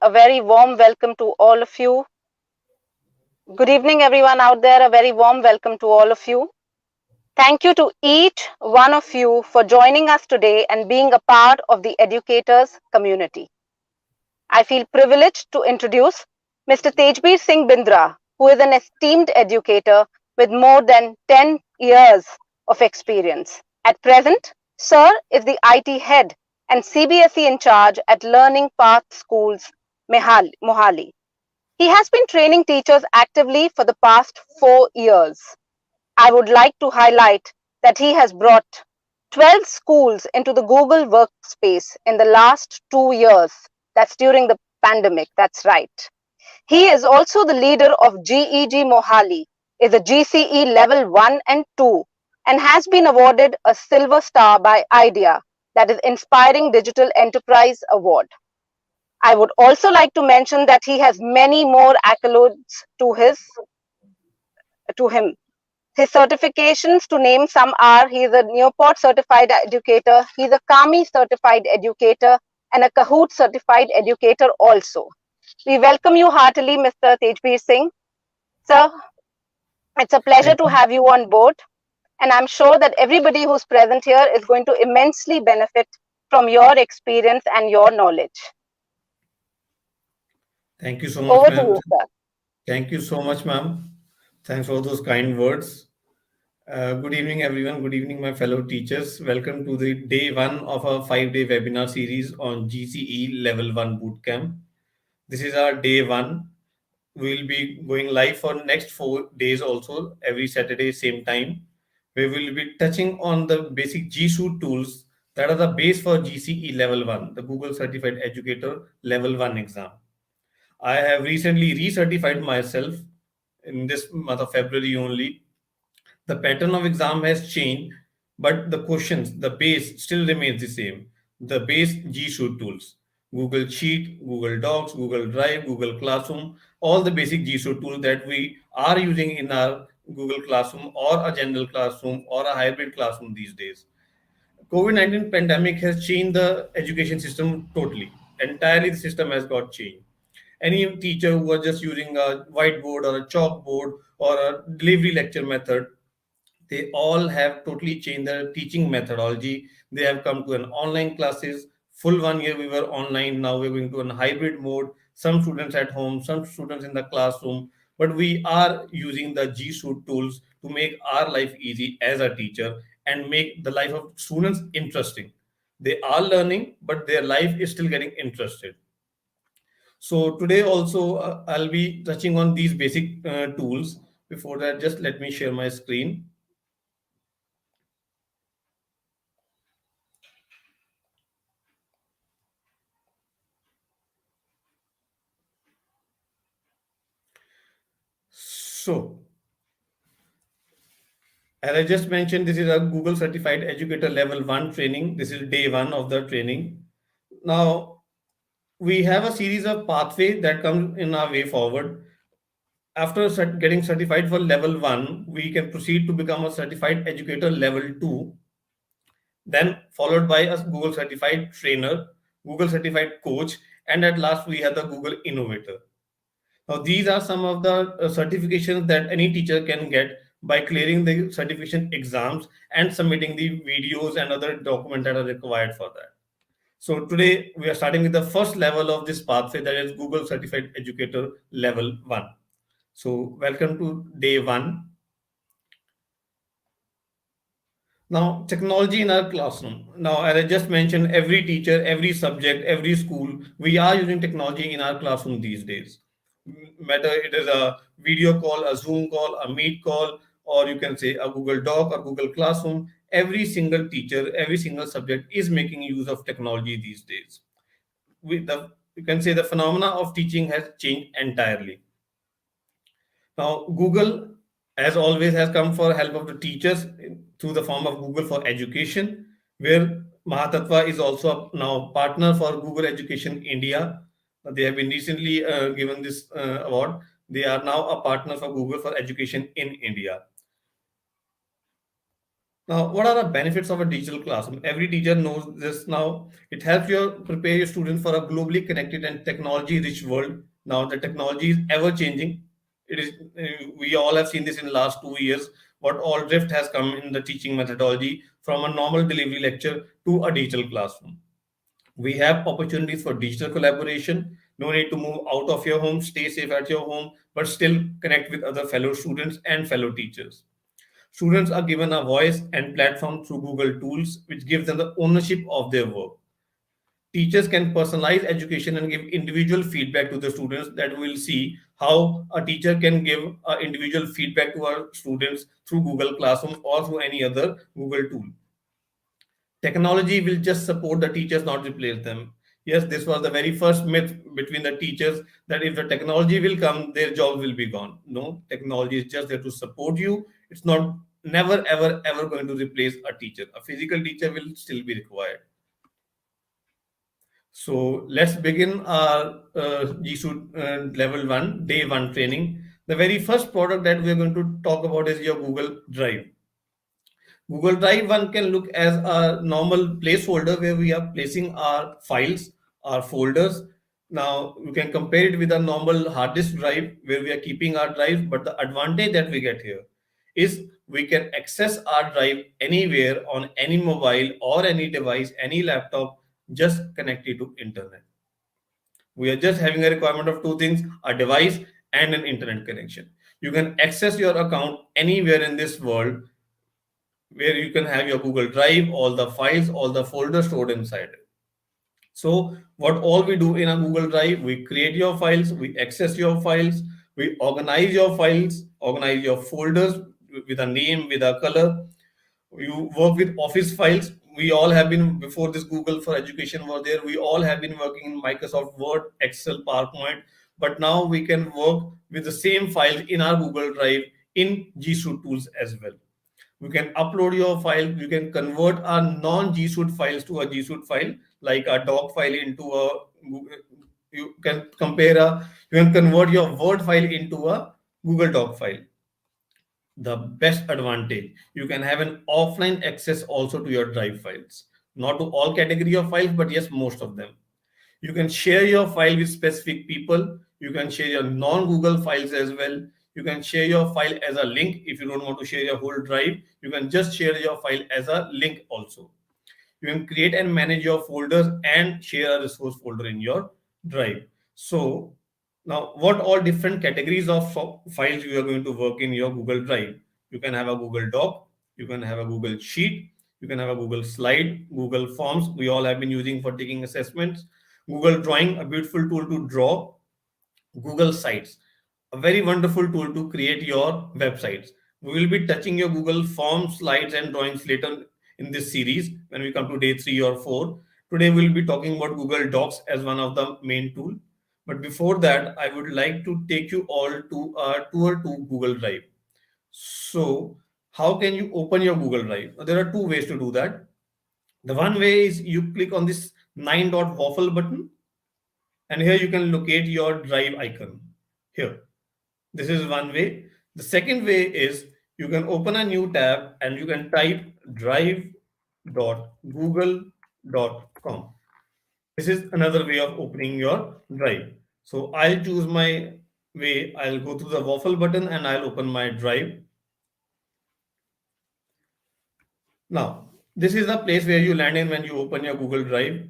a very warm welcome to all of you. Good evening, everyone out there. A very warm welcome to all of you. Thank you to each one of you for joining us today and being a part of the educators community. I feel privileged to introduce Mr. Tejbir Singh Bindra, who is an esteemed educator with more than 10 years of experience. At present, Sir is the IT head and CBSE in charge at Learning Path Schools, Mohali. He has been training teachers actively for the past 4 years. I would like to highlight that he has brought 12 schools into the Google workspace in the last 2 years. That's during the pandemic, that's right. He is also the leader of GEG Mohali, is a GCE level 1 and 2, and has been awarded a silver star by IDEA, that is Inspiring Digital Enterprise Award. I would also like to mention that he has many more accolades to him. His certifications, to name some, are he is a Neoport certified educator, he is a Kami certified educator, and a Kahoot certified educator also. We welcome you heartily, Mr. Tejbir Singh. Sir, it's a pleasure to have you on board, and I'm sure that everybody who's present here is going to immensely benefit from your experience and your knowledge. Thank you so much, Over to ma'am. you, sir. Thank you so much, ma'am. Thanks for those kind words. Good evening, everyone. Good evening, my fellow teachers. Welcome to the day one of our 5-day webinar series on GCE Level 1 Bootcamp. This is our day one. We'll be going live for next 4 days also, every Saturday, same time. We will be touching on the basic G Suite tools that are the base for GCE Level 1, the Google Certified Educator Level 1 exam. I have recently recertified myself in this month of February only. The pattern of exam has changed, but the questions, the base still remains the same. The base G Suite tools, Google Sheet, Google Docs, Google Drive, Google Classroom, all the basic G Suite tools that we are using in our Google Classroom or a general classroom or a hybrid classroom these days. COVID-19 pandemic has changed the education system totally. Entirely, the system has got changed. Any teacher who was just using a whiteboard or a chalkboard or a delivery lecture method, they all have totally changed their teaching methodology. They have come to an online classes. Full 1 year we were online. Now we're going to a hybrid mode. Some students at home, some students in the classroom. But we are using the G Suite tools to make our life easy as a teacher and make the life of students interesting. They are learning, but their life is still getting interested. So today also I'll be touching on these basic tools. Before that, just let me share my screen. So, as I just mentioned, this is a Google Certified Educator Level 1 training. This is day one of the training. Now, we have a series of pathway that comes in our way forward. After getting certified for level 1, we can proceed to become a certified educator level 2, then followed by a Google certified trainer, Google certified coach, and at last we have the Google innovator. Now, these are some of the certifications that any teacher can get by clearing the certification exams and submitting the videos and other documents that are required for that. So today we are starting with the first level of this pathway, that is Google Certified Educator Level 1. So welcome to day one. Now, technology in our classroom. Now, as I just mentioned, every teacher, every subject, every school, we are using technology in our classroom these days. Whether it is a video call, a Zoom call, a Meet call, or you can say a Google Doc or Google Classroom, every single teacher, every single subject is making use of technology these days. You can say the phenomena of teaching has changed entirely. Now, Google, as always, has come for help of the teachers through the form of Google for Education, where Mahatattva is also now partner for Google Education India. They have been recently given this award. They are now a partner for Google for Education in India. Now, what are the benefits of a digital classroom? Every teacher knows this now. It helps you prepare your students for a globally connected and technology-rich world. Now, the technology is ever changing. It is. We all have seen this in the last 2 years. What all drift has come in the teaching methodology from a normal delivery lecture to a digital classroom. We have opportunities for digital collaboration. No need to move out of your home. Stay safe at your home, but still connect with other fellow students and fellow teachers. Students are given a voice and platform through Google Tools, which gives them the ownership of their work. Teachers can personalize education and give individual feedback to the students. That we'll see how a teacher can give individual feedback to our students through Google Classroom or through any other Google tool. Technology will just support the teachers, not replace them. Yes, this was the very first myth between the teachers, that if the technology will come, their jobs will be gone. No, technology is just there to support you. It's not, never, ever, ever going to replace a teacher. A physical teacher will still be required. So let's begin our GSUIT level 1, day 1 training. The very first product that we're going to talk about is your Google Drive. Google Drive, one can look as a normal placeholder where we are placing our files, our folders. Now you can compare it with a normal hard disk drive where we are keeping our drives, but the advantage that we get here is we can access our drive anywhere on any mobile or any device, any laptop, just connected to internet. We are just having a requirement of two things: a device and an internet connection. You can access your account anywhere in this world, where you can have your Google Drive, all the files, all the folders stored inside it. So, what all we do in a Google Drive, we create your files, we access your files, we organize your files, organize your folders with a name, with a color. You work with Office files. We all have been, before this Google for Education was there, we all have been working in Microsoft Word, Excel, PowerPoint. But now we can work with the same files in our Google Drive in G Suite tools as well. You can upload your file. You can convert a non-G Suite files to a G Suite file, like a doc file into a. You can compare a. You can convert your Word file into a Google Doc file. The best advantage, you can have an offline access also to your Drive files. Not to all category of files, but yes, most of them. You can share your file with specific people. You can share your non-Google files as well. You can share your file as a link. If you don't want to share your whole drive, you can just share your file as a link also. You can create and manage your folders and share a resource folder in your drive. So now, what all different categories of files you are going to work in your Google Drive? You can have a Google Doc, you can have a Google Sheet, you can have a Google Slide, Google Forms. We all have been using for taking assessments. Google Drawing, a beautiful tool to draw. Google Sites, a very wonderful tool to create your websites. We will be touching your Google Forms, Slides, and Drawings later in this series when we come to day 3 or 4. Today, we'll be talking about Google Docs as one of the main tool. But before that, I would like to take you all to a tour to Google Drive. So, how can you open your Google Drive? There are two ways to do that. The one way is you click on this 9 dot waffle button, and here you can locate your drive icon. Here, this is one way. The second way is you can open a new tab and you can type drive.google.com. This is another way of opening your drive. So I'll choose my way. I'll go to the waffle button and I'll open my drive. Now, this is the place where you land in when you open your Google Drive.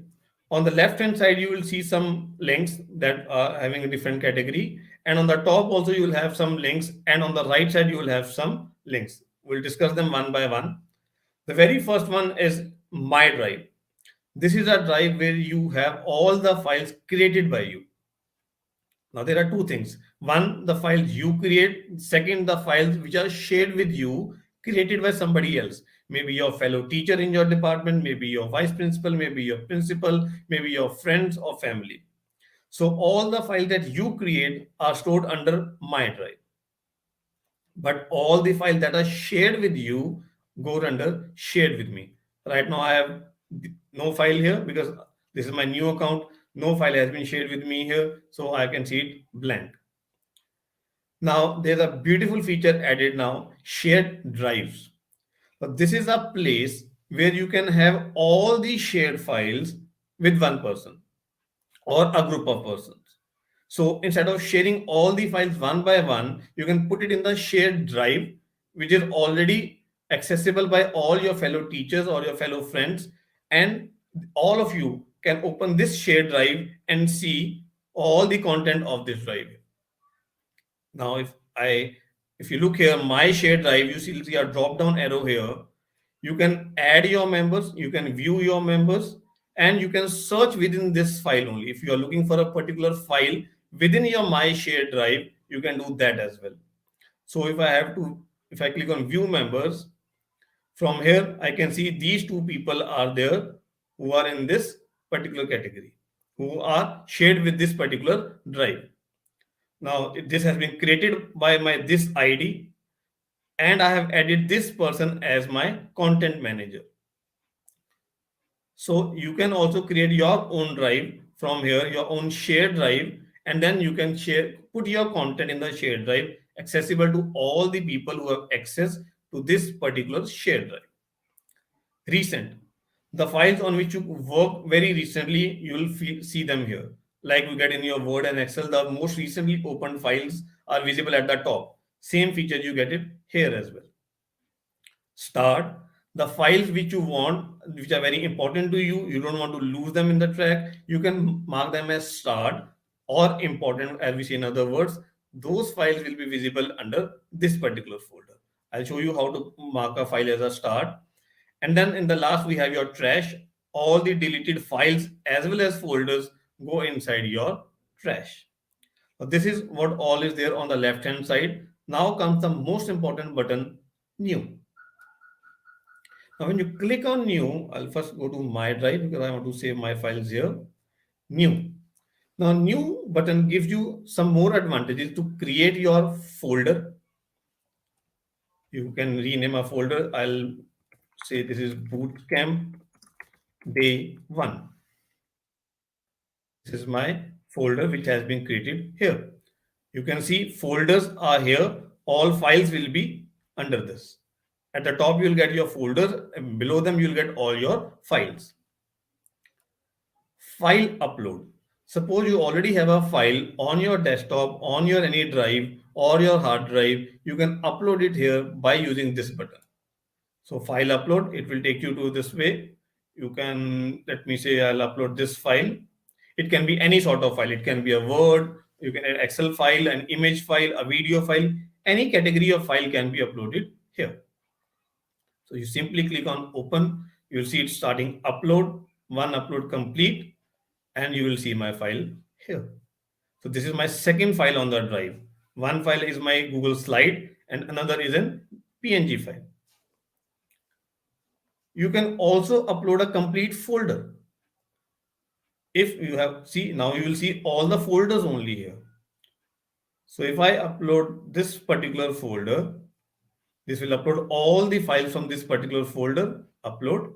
On the left hand side, you will see some links that are having a different category. And on the top also, you will have some links. And on the right side, you will have some links. We'll discuss them one by one. The very first one is My Drive. This is a drive where you have all the files created by you. Now, there are two things. One, the files you create. Second, the files which are shared with you, created by somebody else. Maybe your fellow teacher in your department, maybe your vice principal, maybe your principal, maybe your friends or family. So all the files that you create are stored under My Drive. But all the files that are shared with you go under Shared with Me. Right now, I have no file here because this is my new account. No file has been shared with me here, so I can see it blank. Now, there's a beautiful feature added now, shared drives. So this is a place where you can have all the shared files with one person or a group of persons. So instead of sharing all the files one by one, you can put it in the shared drive, which is already accessible by all your fellow teachers or your fellow friends. And all of you can open this shared drive and see all the content of this drive. Now, if you look here, my shared drive, you see a drop down arrow here. You can add your members, you can view your members, and you can search within this file only. If you are looking for a particular file within your my shared drive, you can do that as well. So if I click on view members, from here I can see these two people are there who are in this particular category, who are shared with this particular drive. Now this has been created by my this ID, and I have added this person as my content manager. So you can also create your own drive from here, your own shared drive, and then you can put your content in the shared drive accessible to all the people who have access to this particular shared drive. Recent, the files on which you work very recently, you will see them here. Like you get in your Word and Excel, the most recently opened files are visible at the top. Same feature you get it here as well. Start, the files which you want, which are very important to you, you don't want to lose them in the track, you can mark them as start or important, as we say in other words. Those files will be visible under this particular folder. I'll show you how to mark a file as a start. And then in the last, we have your trash. All the deleted files as well as folders go inside your trash. So this is what all is there on the left hand side. Now comes the most important button, new. Now, when you click on new, I'll first go to my drive because I want to save my files here. New. Now, new button gives you some more advantages to create your folder. You can rename a folder. I'll say this is Bootcamp Day 1. This is my folder which has been created here. You can see folders are here. All files will be under this. At the top, you'll get your folders, and below them, you'll get all your files. File upload. Suppose you already have a file on your desktop, on your any drive or your hard drive, you can upload it here by using this button. So file upload, it will take you to this way. You can, let me say I'll upload this file. It can be any sort of file. It can be a Word, you can add Excel file, an image file, a video file. Any category of file can be uploaded here. So you simply click on open. You'll see it starting upload, one upload complete, and you will see my file here. So this is my second file on the drive. One file is my Google slide and another is an PNG file. You can also upload a complete folder. If you have, see, now you will see all the folders only here. So if I upload this particular folder, this will upload all the files from this particular folder, upload.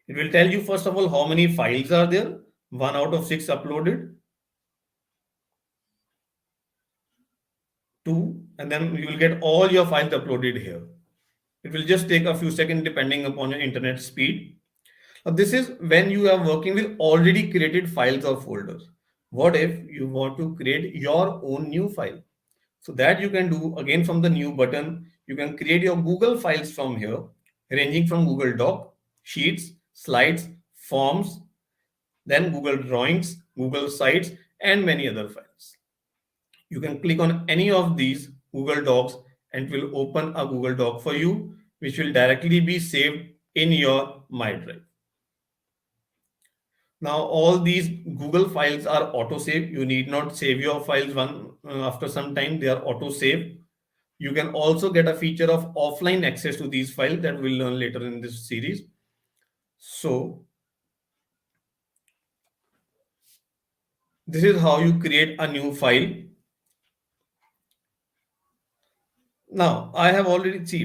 It will tell you first of all how many files are there, 1 out of 6 uploaded, 2, and then you will get all your files uploaded here. It will just take a few seconds depending upon your internet speed. Now, this is when you are working with already created files or folders. What if you want to create your own new file? So that you can do again from the new button. You can create your Google files from here, ranging from Google Doc, Sheets, Slides, Forms, then Google Drawings, Google Sites, and many other files. You can click on any of these Google Docs and it will open a Google Doc for you, which will directly be saved in your My Drive. Now, all these Google files are auto-save. You need not save your files after some time. They are auto-save. You can also get a feature of offline access to these files that we'll learn later in this series. So, this is how you create a new file. Now, I have already, see,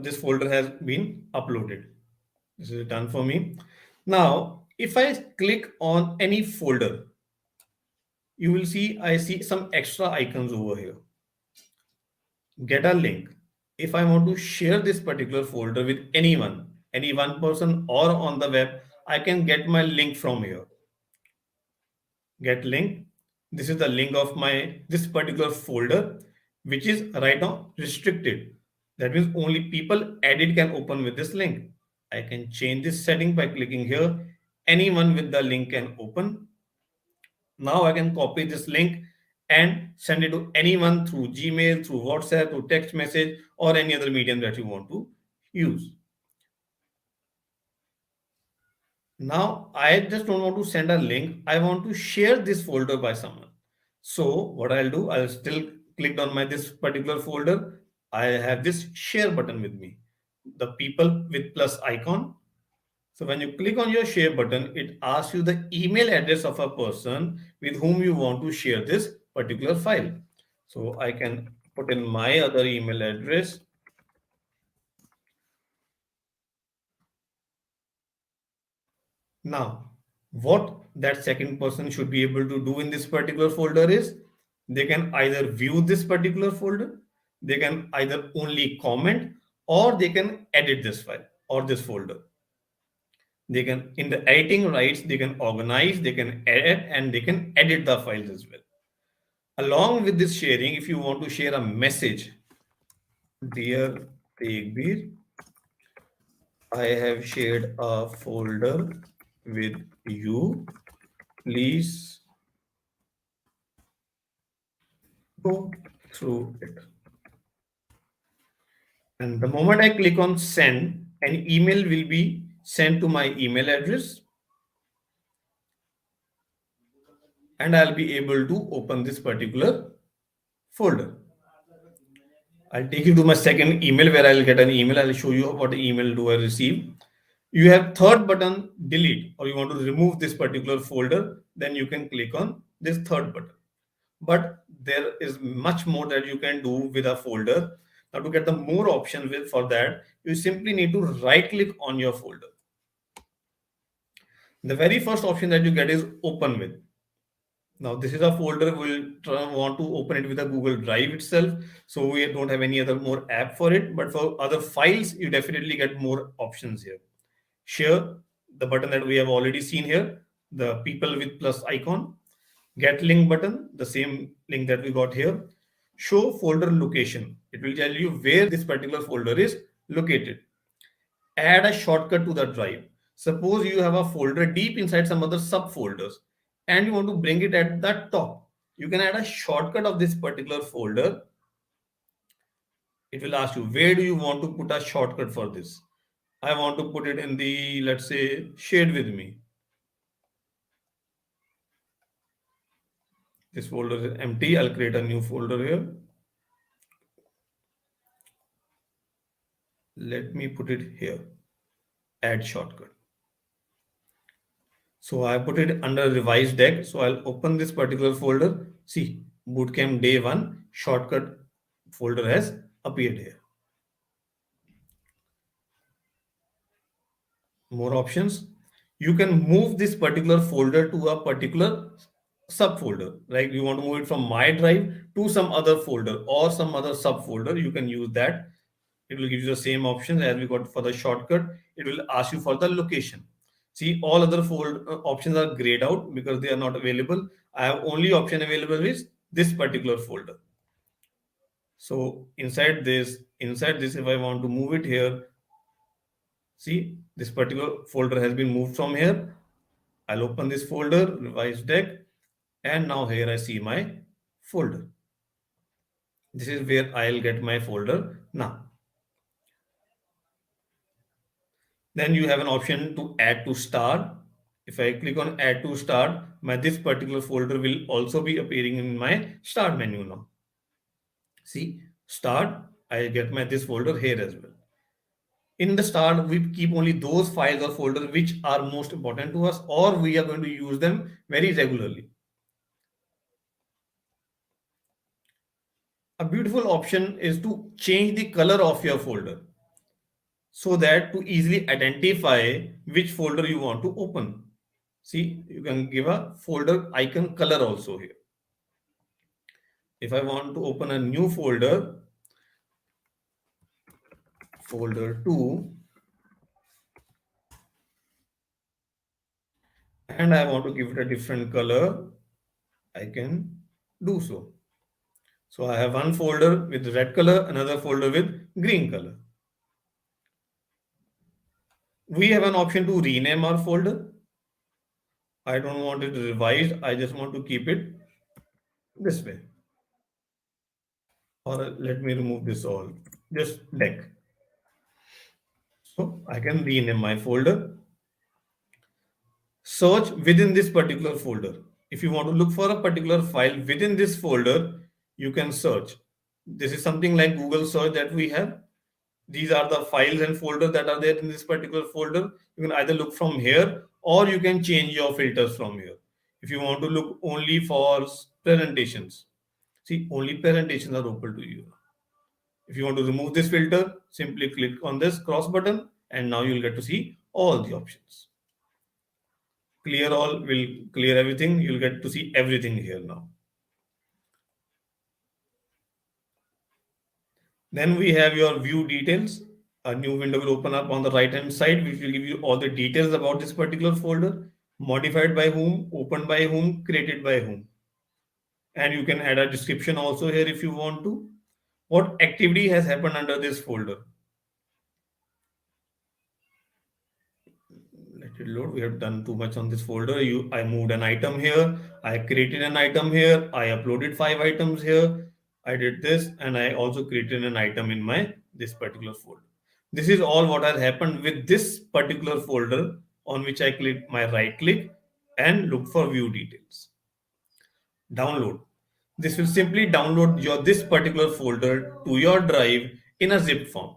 this folder has been uploaded. This is done for me. Now, if I click on any folder, you will see I see some extra icons over here. Get a link. If I want to share this particular folder with anyone, any one person or on the web, I can get my link from here. Get link. This is the link of my this particular folder, which is right now restricted. That means only people edit can open with this link. I can change this setting by clicking here. Anyone with the link can open. Now I can copy this link and send it to anyone through Gmail, through WhatsApp, through text message, or any other medium that you want to use. Now I just don't want to send a link. I want to share this folder by someone. So what I'll do, I'll still click on my this particular folder. I have this share button with me, the people with plus icon. So when you click on your share button, it asks you the email address of a person with whom you want to share this particular file. So I can put in my other email address. Now, what that second person should be able to do in this particular folder is they can either view this particular folder, they can either only comment, or they can edit this file or this folder. They can, in the editing rights, they can organize, they can edit, and they can edit the files as well. Along with this sharing, if you want to share a message, dear Tegbir, I have shared a folder with you. Please go through it. And the moment I click on send, an email will be sent to my email address, and I'll be able to open this particular folder. I'll take you to my second email where I'll get an email. I'll show you what email do I receive. You have third button, delete, or you want to remove this particular folder, then you can click on this third button. But there is much more that you can do with a folder. Now to get the more options with for that, you simply need to right click on your folder. The very first option that you get is open with. Now this is a folder we'll want to open it with a Google Drive itself. So we don't have any other more app for it, but for other files, you definitely get more options here. Share, the button that we have already seen here, the people with plus icon. Get link button, the same link that we got here. Show folder location. It will tell you where this particular folder is located. Add a shortcut to the drive. Suppose you have a folder deep inside some other subfolders and you want to bring it at the top. You can add a shortcut of this particular folder. It will ask you, where do you want to put a shortcut for this? I want to put it in the, let's say, shared with me. This folder is empty. I'll create a new folder here. Let me put it here. Add shortcut. So I put it under revised deck. So I'll open this particular folder. See, Bootcamp Day 1 shortcut folder has appeared here. More options. You can move this particular folder to a particular subfolder. Like you want to move it from my drive to some other folder or some other subfolder. You can use that. It will give you the same options as we got for the shortcut. It will ask you for the location. See, all other options are grayed out because they are not available. I have only option available is this particular folder. So inside this, if I want to move it here, see, this particular folder has been moved from here. I'll open this folder, revised deck, and now here I see my folder. This is where I'll get my folder now. Then you have an option to add to start. If I click on add to start, this particular folder will also be appearing in my start menu now. See, start, I get this folder here as well. In the start, we keep only those files or folders which are most important to us, or we are going to use them very regularly. A beautiful option is to change the color of your folder so that to easily identify which folder you want to open. See, you can give a folder icon color also here. If I want to open a new folder, folder 2 and I want to give it a different color, I can do so. So I have one folder with red color, another folder with green color. We have an option to rename our folder. I don't want it revised. I just want to keep it this way. Or let me remove this all. Just deck. So I can rename my folder. Search within this particular folder. If you want to look for a particular file within this folder, you can search. This is something like Google search that we have. These are the files and folders that are there in this particular folder. You can either look from here or you can change your filters from here. If you want to look only for presentations, see, only presentations are open to you. If you want to remove this filter, simply click on this cross button and now you'll get to see all the options. Clear all will clear everything. You'll get to see everything here now. Then we have your view details. A new window will open up on the right hand side, which will give you all the details about this particular folder, modified by whom, opened by whom, created by whom. And you can add a description also here if you want to. What activity has happened under this folder? Let it load. We have done too much on this folder. I moved an item here. I created an item here. I uploaded 5 items here. I did this and I also created an item in my this particular folder. This is all what has happened with this particular folder on which I click my right click and look for view details. Download. This will simply download your this particular folder to your drive in a zip form.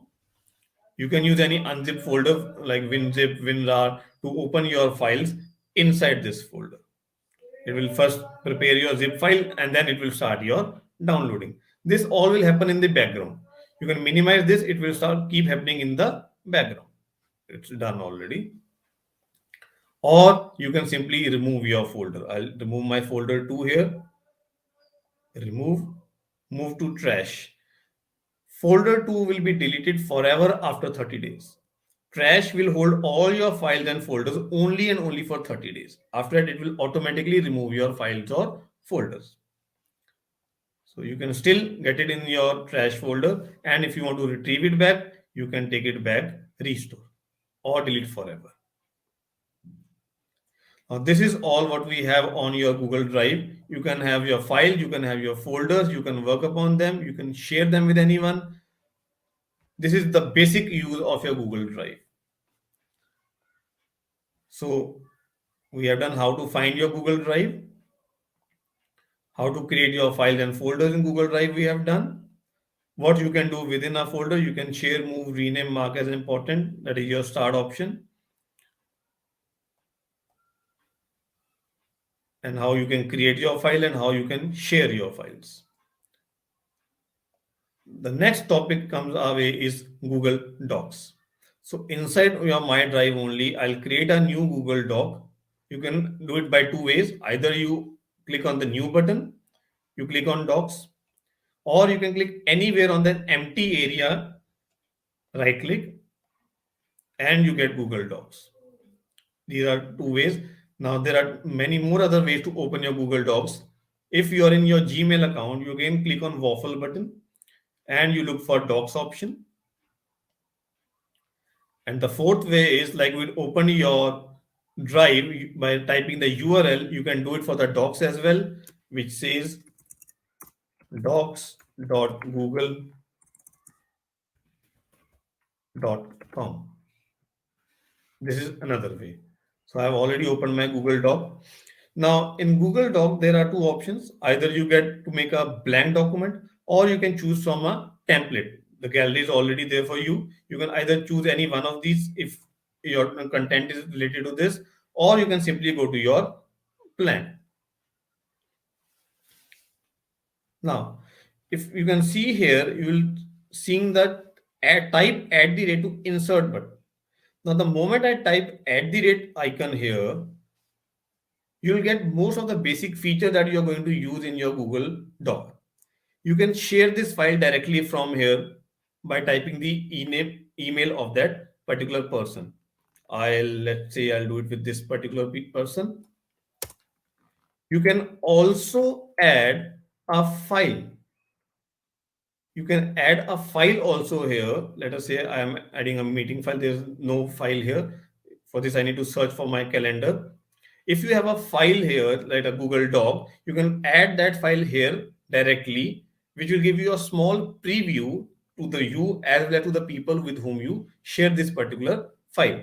You can use any unzip folder like WinZip, WinRAR to open your files inside this folder. It will first prepare your zip file and then it will start your downloading. This all will happen in the background. You can minimize this, it will start keep happening in the background. It's done already. Or you can simply remove your folder. I'll remove my folder 2 here. Remove, move to trash. Folder 2 will be deleted forever after 30 days. Trash will hold all your files and folders only and only for 30 days. After that, it will automatically remove your files or folders. So you can still get it in your trash folder. And if you want to retrieve it back, you can take it back, restore, or delete forever. Now, this is all what we have on your Google Drive. You can have your files, you can have your folders, you can work upon them, you can share them with anyone. This is the basic use of your Google Drive. So we have done how to find your Google Drive, how to create your files and folders in Google Drive we have done. What you can do within a folder, you can share, move, rename, mark as important. That is your start option. And how you can create your file and how you can share your files. The next topic comes our way is Google Docs. So inside your My Drive only, I'll create a new Google Doc. You can do it by 2 ways. Either you click on the new button, you click on Docs, or you can click anywhere on that empty area, right click, and you get Google Docs. These are 2 ways. Now there are many more other ways to open your Google Docs. If you are in your Gmail account, you again click on waffle button and you look for Docs option. And the fourth way is like we open your drive by typing the URL. You can do it for the Docs as well, which says docs.google.com. This is another way. So I have already opened my Google Doc. Now in Google Doc, there are 2 options. Either you get to make a blank document or you can choose from a template. The gallery is already there for you. You can either choose any one of these if your content is related to this, or you can simply go to your plan. Now, if you can see here, you will seeing that type @ to insert button. Now, the moment I type @ icon here, you'll get most of the basic feature that you're going to use in your Google Doc. You can share this file directly from here by typing the ename email of that particular person. Let's say I'll do it with this particular person. You can also add a file. You can add a file also here. Let us say I am adding a meeting file. There's no file here. For this, I need to search for my calendar. If you have a file here, like a Google Doc, you can add that file here directly, which will give you a small preview to the you as well as to the people with whom you share this particular file.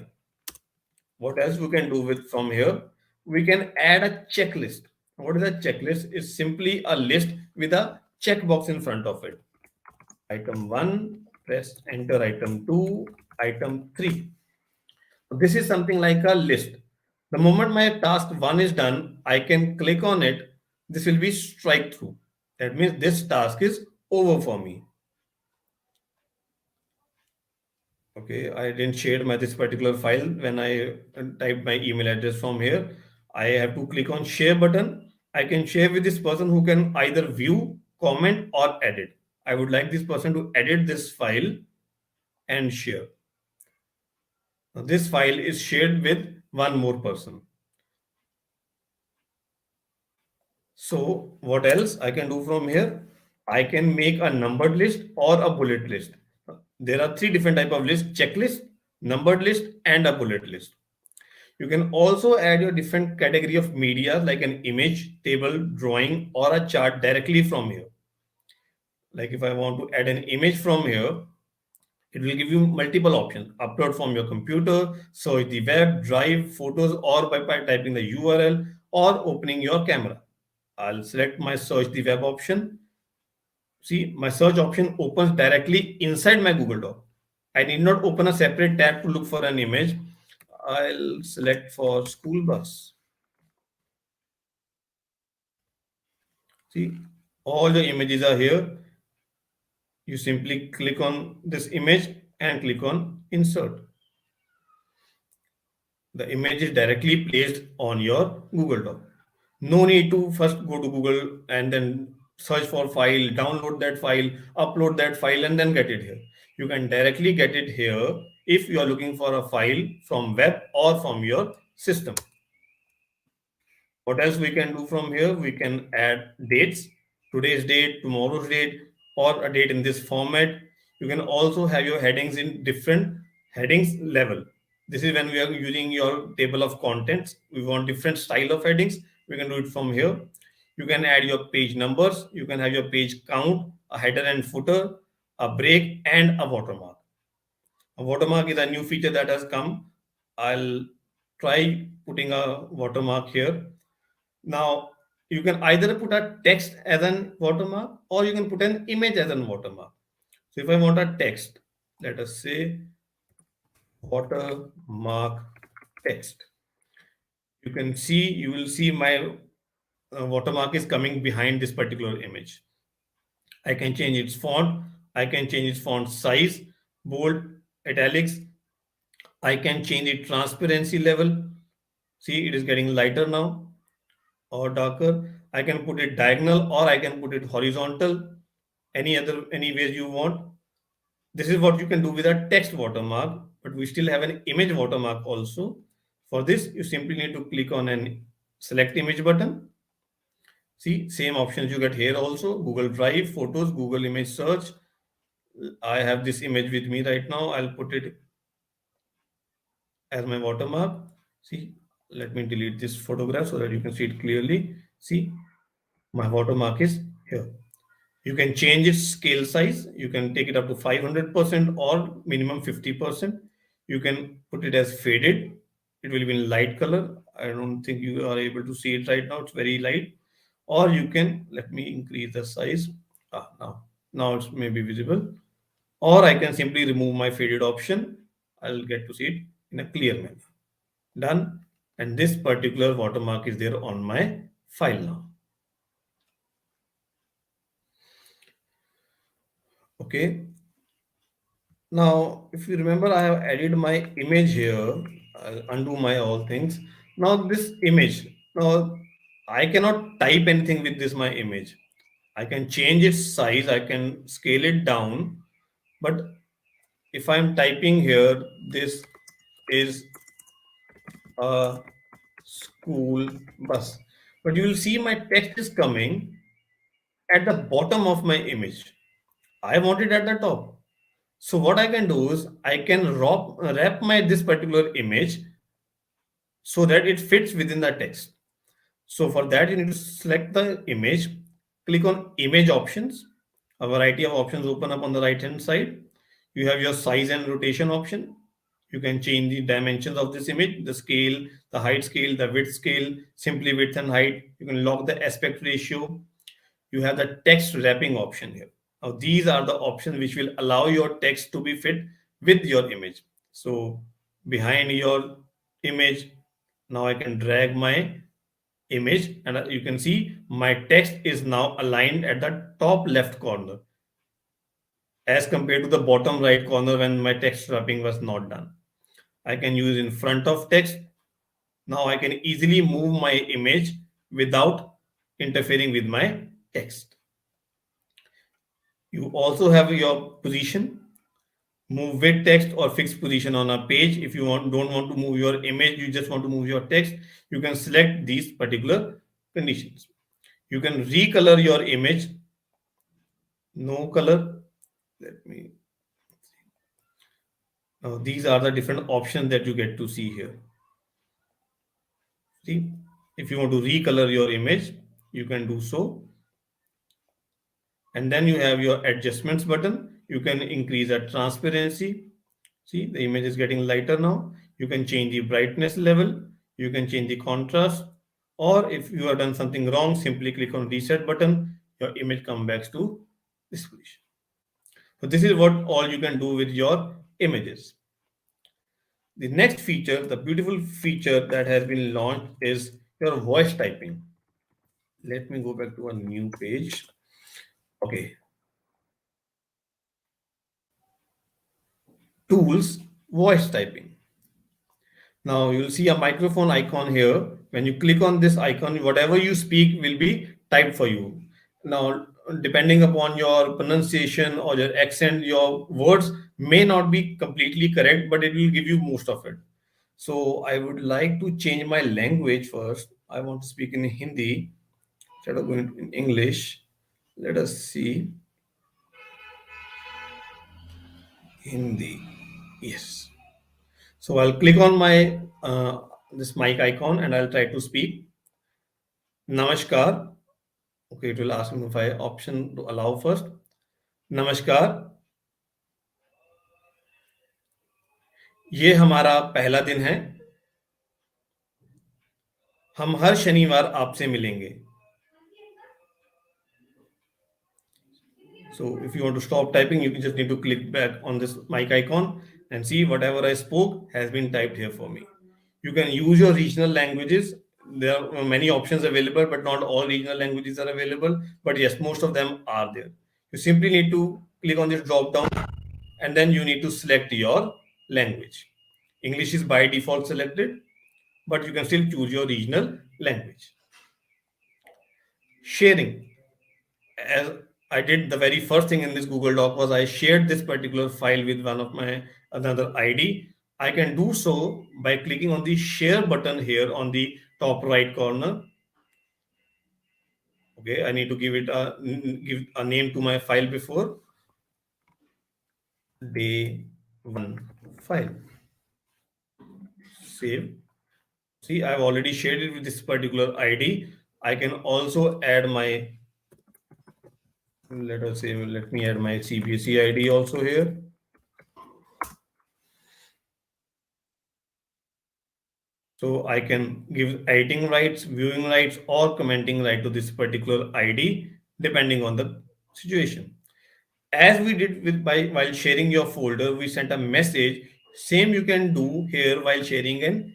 What else we can do with from here? We can add a checklist. What is a checklist? It's simply a list with a checkbox in front of it. Item 1, press enter. Item 2, item 3. This is something like a list. The moment my task 1 is done, I can click on it. This will be strike through. That means this task is over for me. Okay, I didn't share my this particular file when I typed my email address from here. I have to click on share button. I can share with this person who can either view, comment, or edit. I would like this person to edit this file and share. Now, this file is shared with one more person. So what else I can do from here? I can make a numbered list or a bullet list. There are three different type of lists: checklist, numbered list, and a bullet list. You can also add your different category of media like an image, table, drawing, or a chart directly from here. Like if I want to add an image from here, it will give you multiple options. Upload from your computer, search the web, drive photos, or by typing the URL or opening your camera. I'll select my search the web option. See, my search option opens directly inside my Google Doc. I need not open a separate tab to look for an image. I'll select for school bus. See, all the images are here. You simply click on this image and click on insert. The image is directly placed on your Google Doc. No need to first go to Google and then search for file, download that file, upload that file, and then get it here. You can directly get it here if you are looking for a file from web or from your system. What else we can do from here? We can add dates, today's date, tomorrow's date, or a date in this format. You can also have your headings in different headings level. This is when we are using your table of contents. We want different style of headings. We can do it from here. You can add your page numbers. You can have your page count, a header and footer, a break, and a watermark. A watermark is a new feature that has come. I'll try putting a watermark here. Now, you can either put a text as an watermark or you can put an image as an watermark. So if I want a text, let us say watermark text. You will see my watermark is coming behind this particular image. I can change its font. I can change its font size, bold, italics. I can change the transparency level. See, it is getting lighter now or darker. I can put it diagonal or I can put it horizontal. Any ways you want. This is what you can do with a text watermark, but we still have an image watermark also. For this, you simply need to click on an select image button. See, same options you get here also: Google Drive, Photos, Google Image Search. I have this image with me right now. I'll put it as my watermark. See, let me delete this photograph so that you can see it clearly. See, my watermark is here. You can change its scale size. You can take it up to 500% or minimum 50%. You can put it as faded. It will be in light color. I don't think you are able to see it right now. It's very light. Or you can, let me increase the size. Now it's maybe visible. Or I can simply remove my faded option. I'll get to see it in a clear manner. Done. And this particular watermark is there on my file now. Okay. Now, if you remember, I have added my image here. I'll undo my all things. Now, this image. Now, I cannot type anything with this my image. I can change its size. I can scale it down. But if I'm typing here, this is a school bus. But you will see my text is coming at the bottom of my image. I want it at the top. So what I can do is I can wrap my this particular image so that it fits within the text. So for that, you need to select the image, click on image options. A variety of options open up on the right hand side. You have your size and rotation option. You can change the dimensions of this image, the scale, the height scale, the width scale, simply width and height. You can lock the aspect ratio. You have the text wrapping option here. Now these are the options which will allow your text to be fit with your image. So behind your image, now I can drag my image and you can see my text is now aligned at the top left corner as compared to the bottom right corner when my text wrapping was not done. I can use in front of text. Now I can easily move my image without interfering with my text. You also have your position, move with text or fixed position on a page. If you don't want to move your image, you just want to move your text, you can select these particular conditions. You can recolor your image, no color. Let me. Now these are the different options that you get to see here. See, if you want to recolor your image, you can do so. And then you have your adjustments button. You can increase the transparency. See, the image is getting lighter now. You can change the brightness level. You can change the contrast. Or if you have done something wrong, simply click on reset button. Your image comes back to this position. So this is what all you can do with your images. The next feature, the beautiful feature that has been launched is your voice typing. Let me go back to a new page. Okay. Tools, voice typing. Now you'll see a microphone icon here. When you click on this icon, whatever you speak will be typed for you. Now, depending upon your pronunciation or your accent, your words may not be completely correct, but it will give you most of it. So I would like to change my language first. I want to speak in Hindi instead of going in English. Let us see. Hindi. Yes. So I'll click on my this mic icon and I'll try to speak. Namaskar. Okay, it will ask me if I option to allow first. नमस्कार, ये हमारा पहला दिन है. हम हर शनिवार आपसे मिलेंगे. So if you want to stop typing, you just need to click back on this mic icon and see whatever I spoke has been typed here for me. You can use your regional languages. There are many options available, but not all regional languages are available. But yes, most of them are there. You simply need to click on this drop down and then you need to select your language. English is by default selected, but you can still choose your regional language. Sharing. As I did, the very first thing in this Google Doc was I shared this particular file with one of my another ID. I can do so by clicking on the share button here on the top right corner. Okay, I need to give a name to my file before. Day one file. Save. See, I've already shared it with this particular ID. I can also add my, let us say, let me add my CBSE ID also here. So I can give editing rights, viewing rights, or commenting right to this particular ID depending on the situation. As we did with while sharing your folder, we sent a message. Same you can do here while sharing an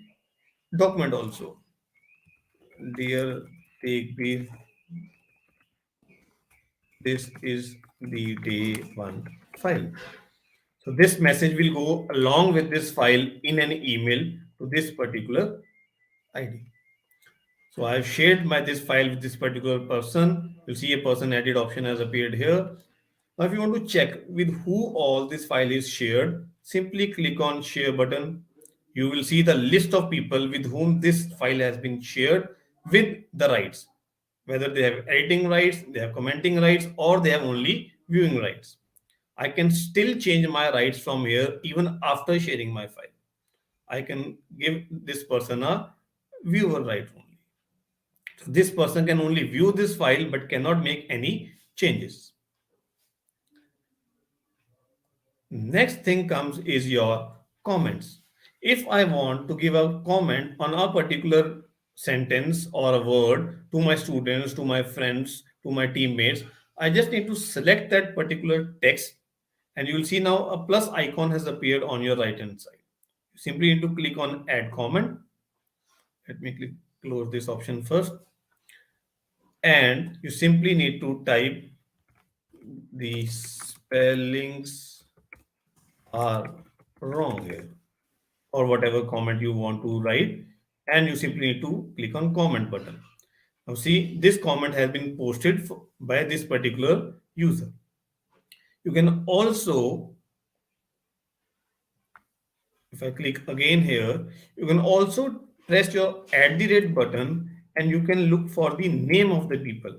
document also. Dear Tegbir, this is the day one file. So this message will go along with this file in an email to this particular ID. So I've shared this file with this particular person. You'll see a person added option has appeared here. Now, if you want to check with who all this file is shared, simply click on share button. You will see the list of people with whom this file has been shared with the rights, whether they have editing rights, they have commenting rights, or they have only viewing rights. I can still change my rights from here even after sharing my file. I can give this person a viewer right only. So this person can only view this file but cannot make any changes. Next thing comes is your comments. If I want to give a comment on a particular sentence or a word to my students, to my friends, to my teammates, I just need to select that particular text, and you will see now a plus icon has appeared on your right hand side. You simply need to click on add comment. Let me close this option first. And you simply need to type the spellings are wrong here, or whatever comment you want to write, and you simply need to click on comment button. Now see, this comment has been posted by this particular user. You can also, if I click again here, you can also press your add the rate button and you can look for the name of the people.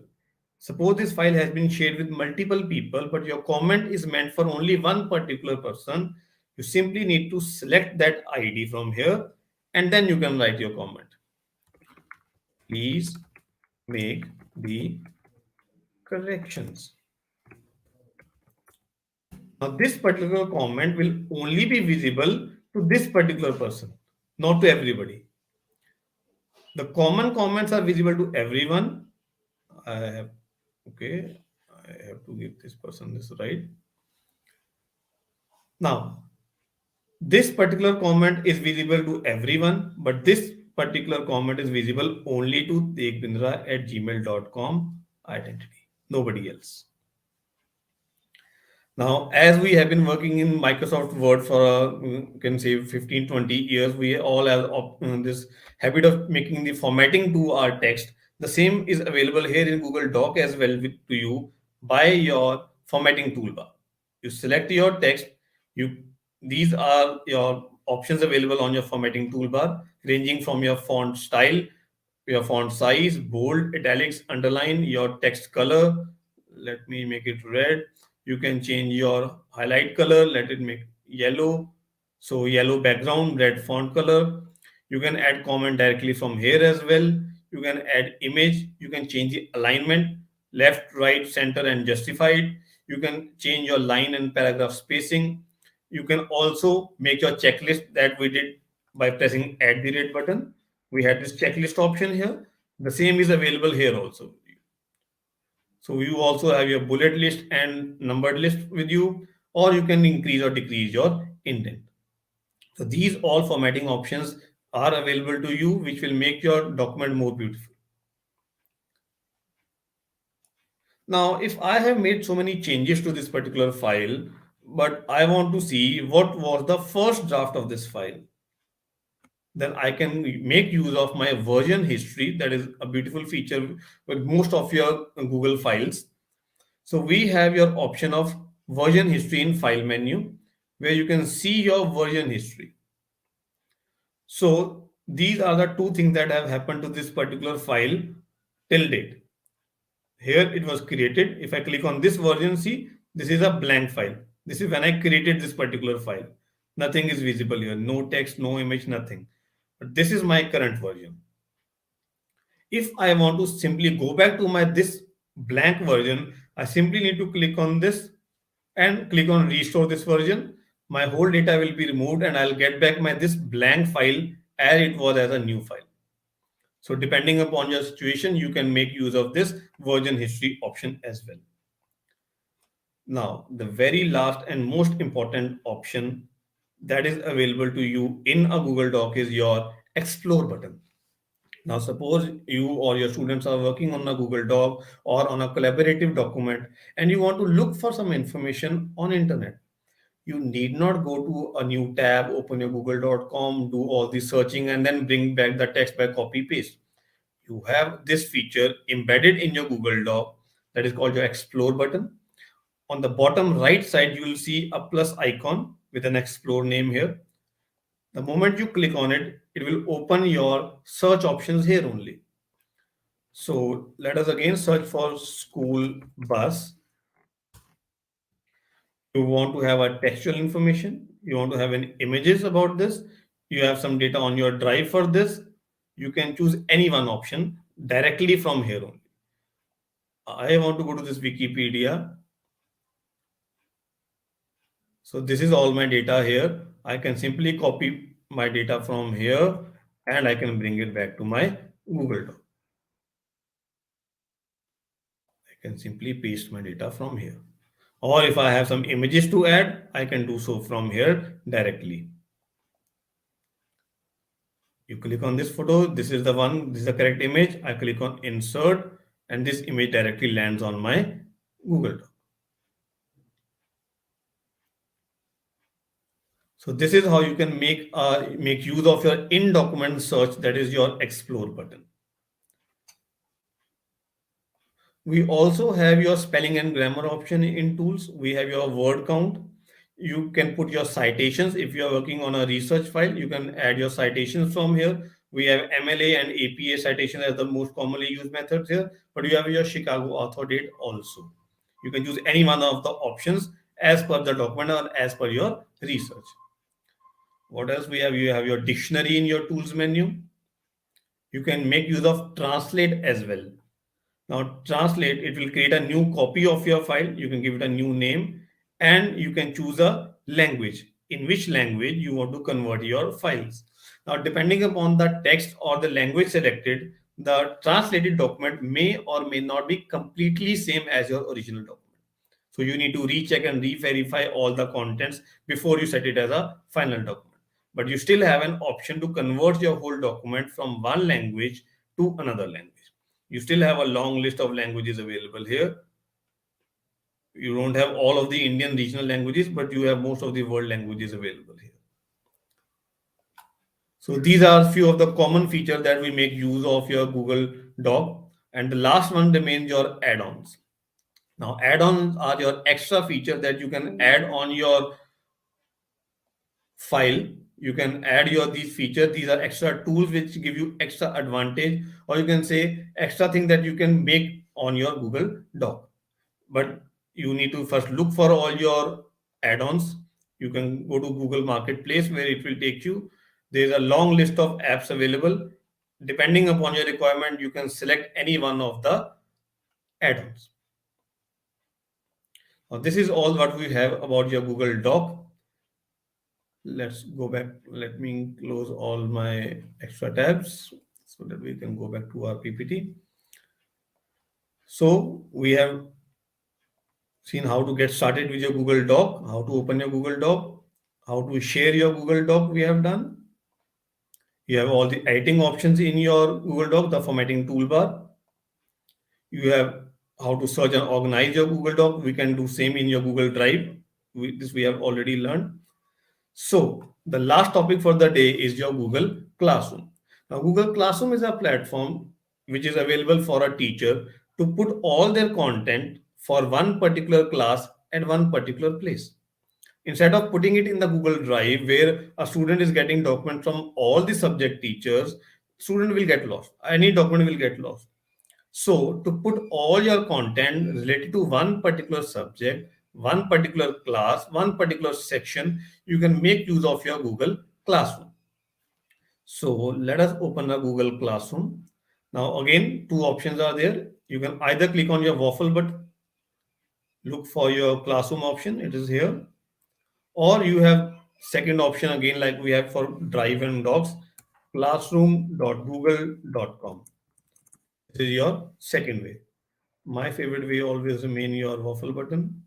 Suppose this file has been shared with multiple people, but your comment is meant for only one particular person. You simply need to select that ID from here and then you can write your comment. Please make the corrections. Now, this particular comment will only be visible to this particular person, not to everybody. The common comments are visible to everyone. I have, okay, I have to give this person this right. Now, this particular comment is visible to everyone, but this particular comment is visible only to tegbindra at gmail.com identity, nobody else. Now, as we have been working in Microsoft Word for, can say 15, 20 years, we all have this habit of making the formatting to our text. The same is available here in Google Doc as well to you by your formatting toolbar. You select your text, you these are your options available on your formatting toolbar, ranging from your font style, your font size, bold, italics, underline, your text color. Let me make it red. You can change your highlight color, let it make yellow. So yellow background, red font color. You can add comment directly from here as well. You can add image. You can change the alignment, left, right, center, and justified. You can change your line and paragraph spacing. You can also make your checklist that we did by pressing add the rate button. We had this checklist option here. The same is available here also. So you also have your bullet list and numbered list with you, or you can increase or decrease your indent. So these all formatting options are available to you, which will make your document more beautiful. Now, if I have made so many changes to this particular file, but I want to see what was the first draft of this file, then I can make use of my version history. That is a beautiful feature with most of your Google files. So we have your option of version history in file menu where you can see your version history. So these are the two things that have happened to this particular file till date. Here it was created. If I click on this version, see, this is a blank file. This is when I created this particular file. Nothing is visible here. No text, no image, nothing. But this is my current version. If I want to simply go back to my this blank version, I simply need to click on this and click on restore this version. My whole data will be removed and I'll get back my this blank file as it was as a new file. So depending upon your situation, you can make use of this version history option as well. Now, the very last and most important option that is available to you in a Google Doc is your explore button. Now, suppose you or your students are working on a Google Doc or on a collaborative document and you want to look for some information on internet. You need not go to a new tab, open your google.com, do all the searching and then bring back the text by copy paste. You have this feature embedded in your Google Doc that is called your explore button. On the bottom right side, you will see a plus icon with an explore name here. The moment you click on it, it will open your search options here only. So let us again search for school bus. You want to have a textual information. You want to have an images about this. You have some data on your drive for this. You can choose any one option directly from here only. I want to go to this Wikipedia. So this is all my data here. I can simply copy my data from here and I can bring it back to my Google Doc. I can simply paste my data from here. Or if I have some images to add, I can do so from here directly. You click on this photo, this is the one, this is the correct image. I click on insert and this image directly lands on my Google Doc. So this is how you can make use of your in-document search, that is your explore button. We also have your spelling and grammar option in tools. We have your word count. You can put your citations. If you are working on a research file, you can add your citations from here. We have MLA and APA citation as the most commonly used methods here, but you have your Chicago author date also. You can choose any one of the options as per the document or as per your research. What else we have? You have your dictionary in your tools menu. You can make use of translate as well. Now, translate, it will create a new copy of your file. You can give it a new name and you can choose a language. In which language you want to convert your files. Now, depending upon the text or the language selected, the translated document may or may not be completely same as your original document. So you need to recheck and re-verify all the contents before you set it as a final document. But you still have an option to convert your whole document from one language to another language. You still have a long list of languages available here. You don't have all of the Indian regional languages, but you have most of the world languages available here. So these are a few of the common features that we make use of your Google Doc. And the last one remains your add-ons. Now, add-ons are your extra feature that you can add on your file. You can add your these features. These are extra tools which give you extra advantage, or you can say extra thing that you can make on your Google Doc. But you need to first look for all your add-ons. You can go to Google Marketplace where it will take you. There's a long list of apps available. Depending upon your requirement, you can select any one of the add-ons. Now, this is all what we have about your Google Doc. Let's go back. Let me close all my extra tabs so that we can go back to our PPT. So we have seen how to get started with your Google Doc, how to open your Google Doc, how to share your Google Doc we have done. You have all the editing options in your Google Doc, the formatting toolbar. You have how to search and organize your Google Doc. We can do same in your Google Drive. This we have already learned. So the last topic for the day is your Google Classroom. Now, Google Classroom is a platform which is available for a teacher to put all their content for one particular class at one particular place. Instead of putting it in the Google Drive where a student is getting document from all the subject teachers, student will get lost. Any document will get lost. So to put all your content related to one particular subject, one particular class, one particular section, you can make use of your Google Classroom. So let us open a Google Classroom. Now again, two options are there. You can either click on your waffle button, look for your classroom option, it is here, or you have second option again like we have for Drive and Docs, classroom.google.com. This is your second way. My favorite way always remain your waffle button.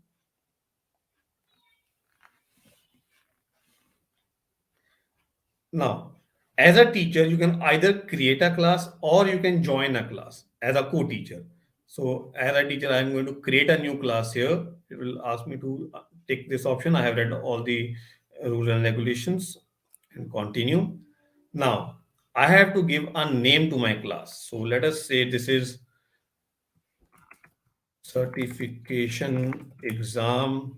Now, as a teacher, you can either create a class or you can join a class as a co-teacher. So as a teacher, I'm going to create a new class here. It will ask me to take this option. I have read all the rules and regulations and continue. Now, I have to give a name to my class. So let us say this is certification exam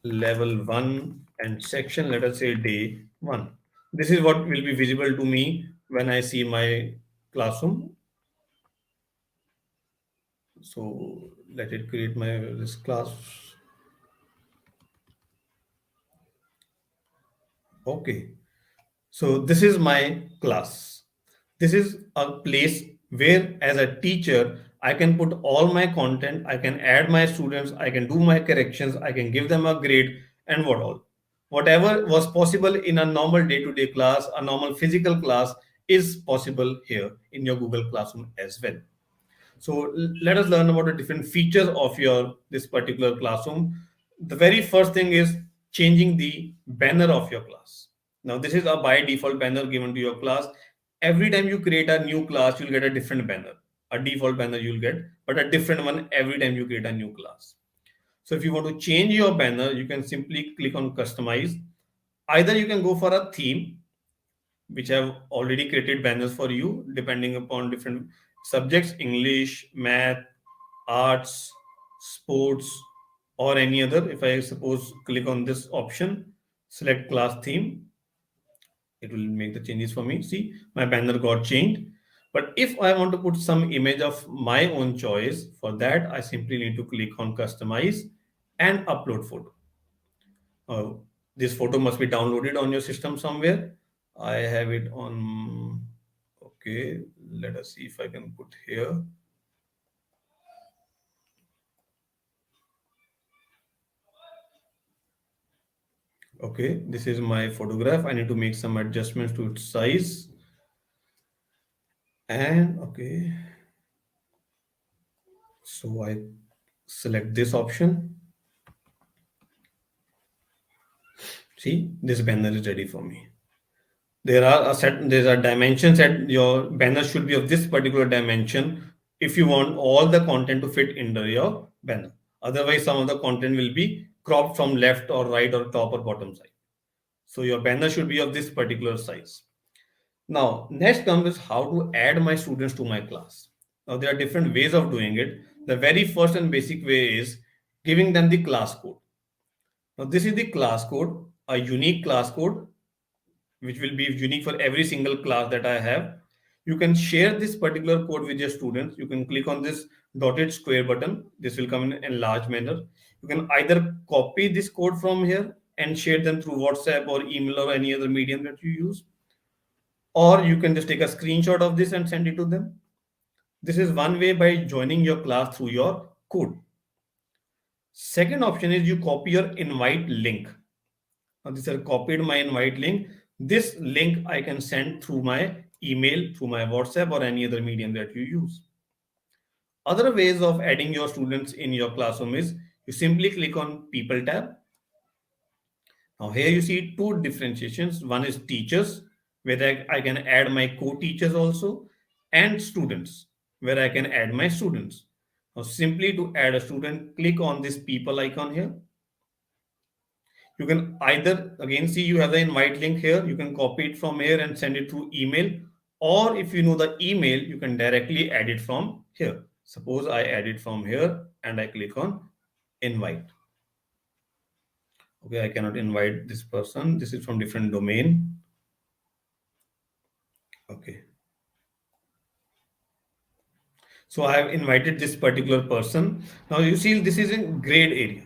level 1 and section, let us say day 1. This is what will be visible to me when I see my classroom. So let it create my this class. Okay. So this is my class. This is a place where as a teacher, I can put all my content, I can add my students, I can do my corrections, I can give them a grade and what all. Whatever was possible in a normal day-to-day class, a normal physical class is possible here in your Google Classroom as well. So let us learn about the different features of your this particular classroom. The very first thing is changing the banner of your class. Now this is a by default banner given to your class. Every time you create a new class, you'll get a different banner. A default banner you'll get, but a different one every time you create a new class. So if you want to change your banner, you can simply click on customize. Either you can go for a theme which have already created banners for you depending upon different subjects: English, math, arts, sports, or any other. If I suppose click on this option, select class theme, it will make the changes for me. See, my banner got changed. But if I want to put some image of my own choice, for that I simply need to click on customize and upload photo. uh, this photo must be downloaded on your system somewhere. I have it on. Okay, let us see if I can put here. Okay, this is my photograph. I need to make some adjustments to its size. And okay, so I select this option. See, this banner is ready for me. There's a dimension set. Your banner should be of this particular dimension if you want all the content to fit under your banner. Otherwise, some of the content will be cropped from left or right or top or bottom side. So your banner should be of this particular size. Now, next comes is how to add my students to my class. Now, there are different ways of doing it. The very first and basic way is giving them the class code. Now, this is the class code, a unique class code which will be unique for every single class that I have. You can share this particular code with your students. You can click on this dotted square button. This will come in a large manner. You can either copy this code from here and share them through WhatsApp or email or any other medium that you use. Or you can just take a screenshot of this and send it to them. This is one way by joining your class through your code. Second option is you copy your invite link. Now, this I copied my invite link. This link I can send through my email, through my WhatsApp, or any other medium that you use. Other ways of adding your students in your classroom is you simply click on People tab. Now, here you see two differentiations. One is teachers, where I can add my co-teachers also, and students, where I can add my students. Now, simply to add a student, click on this people icon here. You can either again see you have the invite link here. You can copy it from here and send it through email. Or if you know the email, you can directly add it from here. Suppose I add it from here and I click on invite. Okay, I cannot invite this person. This is from different domain. Okay. So I have invited this particular person. Now you see this is in grade area.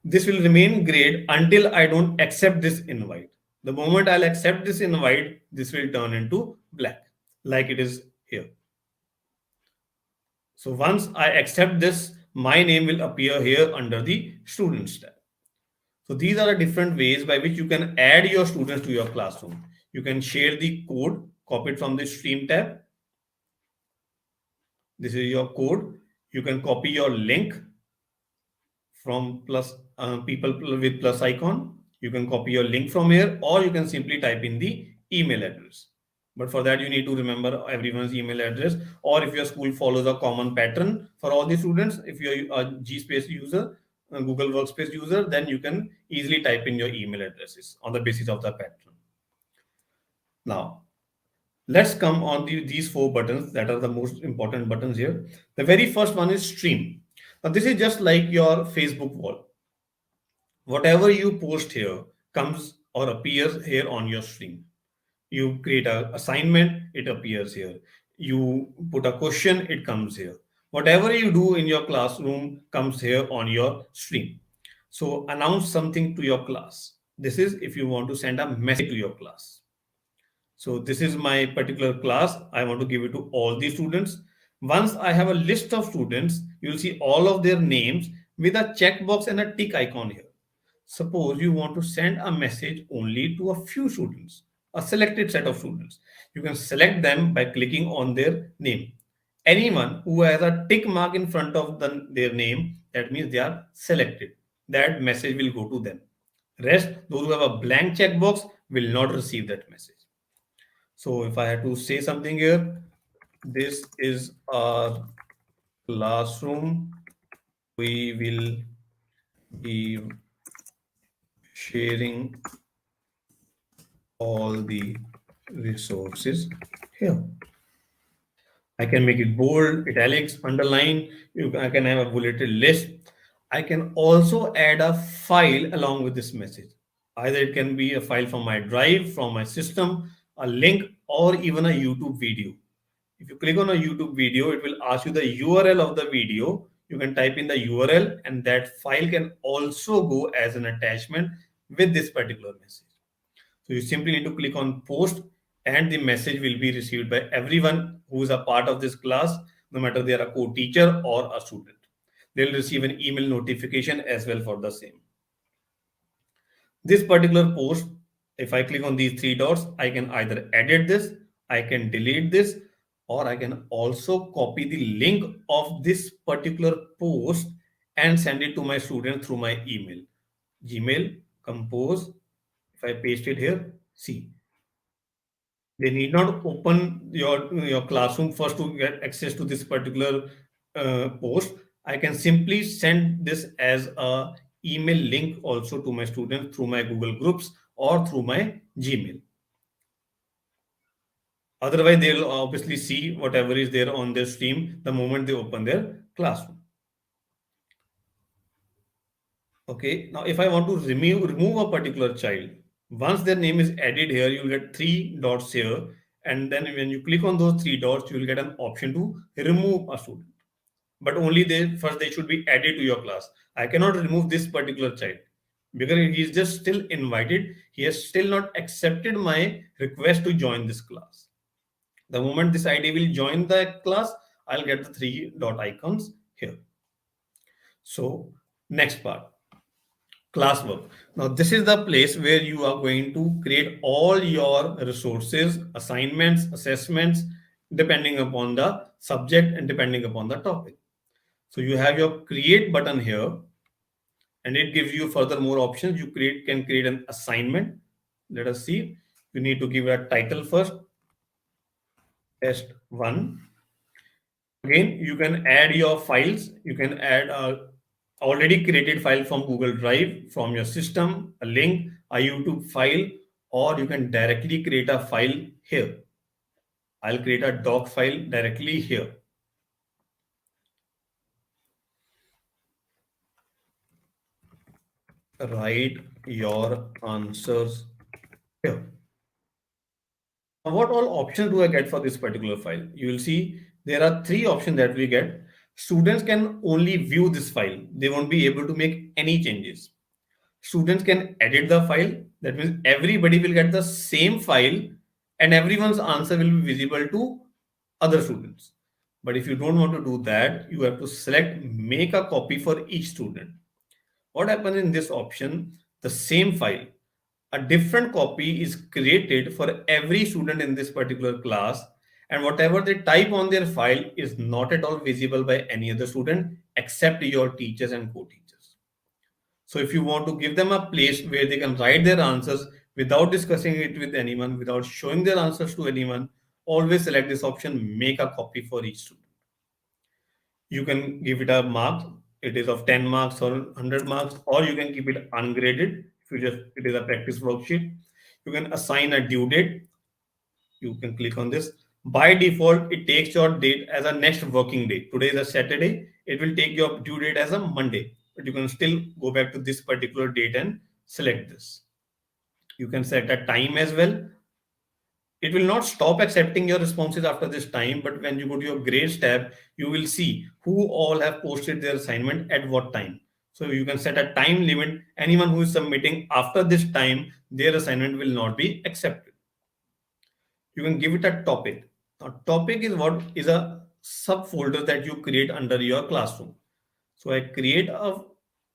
This will remain grayed until I don't accept this invite. The moment I'll accept this invite, this will turn into black, like it is here. So once I accept this, my name will appear here under the students tab. So these are the different ways by which you can add your students to your classroom. You can share the code, copy it from the stream tab. This is your code. You can copy your link from plus people with plus icon. You can copy your link from here, or you can simply type in the email address. But for that, you need to remember everyone's email address, or if your school follows a common pattern for all the students, if you're a GSpace user, a Google Workspace user, then you can easily type in your email addresses on the basis of the pattern. Now, let's come on these four buttons that are the most important buttons here. The very first one is stream. Now, this is just like your Facebook wall. Whatever you post here comes or appears here on your stream. You create an assignment, it appears here. You put a question, it comes here. Whatever you do in your classroom comes here on your stream. So announce something to your class. This is if you want to send a message to your class. So this is my particular class. I want to give it to all the students. Once I have a list of students, you'll see all of their names with a checkbox and a tick icon here. Suppose you want to send a message only to a few students, a selected set of students. You can select them by clicking on their name. Anyone who has a tick mark in front of their name, that means they are selected. That message will go to them. Rest, those who have a blank checkbox will not receive that message. So if I had to say something here, this is our classroom. We will be sharing all the resources here. I can make it bold, italics, underline. I can have a bulleted list. I can also add a file along with this message. Either it can be a file from my drive, from my system, a link, or even a YouTube video. If you click on a YouTube video, it will ask you the URL of the video. You can type in the URL, and that file can also go as an attachment with this particular message. So you simply need to click on post, and the message will be received by everyone who is a part of this class, no matter they are a co-teacher or a student. They'll receive an email notification as well for the same. This particular post, if I click on these three dots, I can either edit this, I can delete this, or I can also copy the link of this particular post and send it to my student through my email. Gmail, compose. If I paste it here, see, they need not open your classroom first to get access to this particular post. I can simply send this as a email link also to my students through my Google Groups or through my Gmail. Otherwise, they'll obviously see whatever is there on their stream the moment they open their classroom. Okay, now if I want to remove a particular child, once their name is added here, you'll get three dots here. And then when you click on those three dots, you'll get an option to remove a student. But only they should be added to your class. I cannot remove this particular child because he is just still invited. He has still not accepted my request to join this class. The moment this ID will join the class, I'll get the three dot icons here. So next part, classwork. Now this is the place where you are going to create all your resources, assignments, assessments, depending upon the subject and depending upon the topic. So you have your create button here, and it gives you further more options. You can create an assignment. Let us see. You need to give a title first. Test 1. Again, you can add your files. You can add a already created file from Google Drive, from your system, a link, a YouTube file, or you can directly create a file here. I'll create a doc file directly here. Write your answers here. What all options do I get for this particular file? You will see there are three options that we get. Students can only view this file. They won't be able to make any changes. Students can edit the file. That means everybody will get the same file and everyone's answer will be visible to other students. But if you don't want to do that, you have to select make a copy for each student. What happens in this option? The same file, a different copy is created for every student in this particular class, and whatever they type on their file is not at all visible by any other student except your teachers and co-teachers. So if you want to give them a place where they can write their answers without discussing it with anyone, without showing their answers to anyone, always select this option, make a copy for each student. You can give it a mark, it is of 10 marks or 100 marks, or you can keep it ungraded. If you just, it is a practice worksheet. You can assign a due date. You can click on this. By default, it takes your date as a next working day. Today is a Saturday. it will take your due date as a Monday, but you can still go back to this particular date and select this. You can set a time as well. It will not stop accepting your responses after this time, but when you go to your grades tab, you will see who all have posted their assignment at what time. So you can set a time limit. Anyone who is submitting after this time, their assignment will not be accepted. You can give it a topic. Now, topic is what is a subfolder that you create under your classroom. So I create a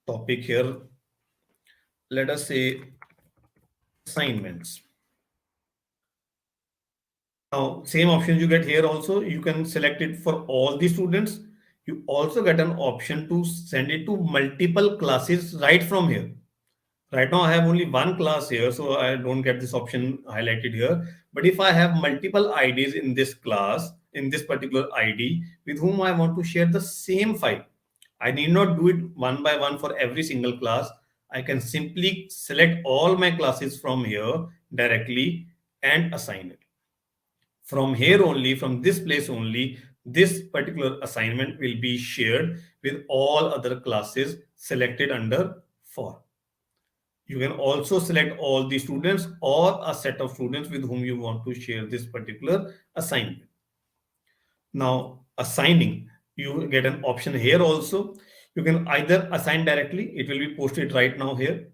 topic here. Let us say assignments. Now, same options you get here also. You can select it for all the students. You also get an option to send it to multiple classes right from here. Right now, I have only one class here, so I don't get this option highlighted here. But if I have multiple IDs in this class, in this particular ID, with whom I want to share the same file, I need not do it one by one for every single class. I can simply select all my classes from here directly and assign it. From here only, from this place only, this particular assignment will be shared with all other classes selected under for. You can also select all the students or a set of students with whom you want to share this particular assignment. Now, assigning, you get an option here also. You can either assign directly, it will be posted right now here.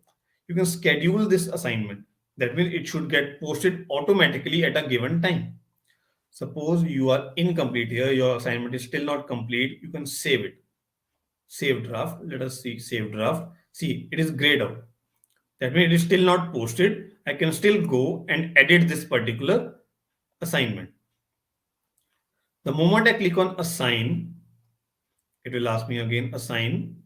You can schedule this assignment. That means it should get posted automatically at a given time. Suppose you are incomplete here, your assignment is still not complete, you can save it. Save draft. Let us see, save draft. See, it is grayed out. That means it is still not posted. I can still go and edit this particular assignment. The moment I click on assign, it will ask me again assign.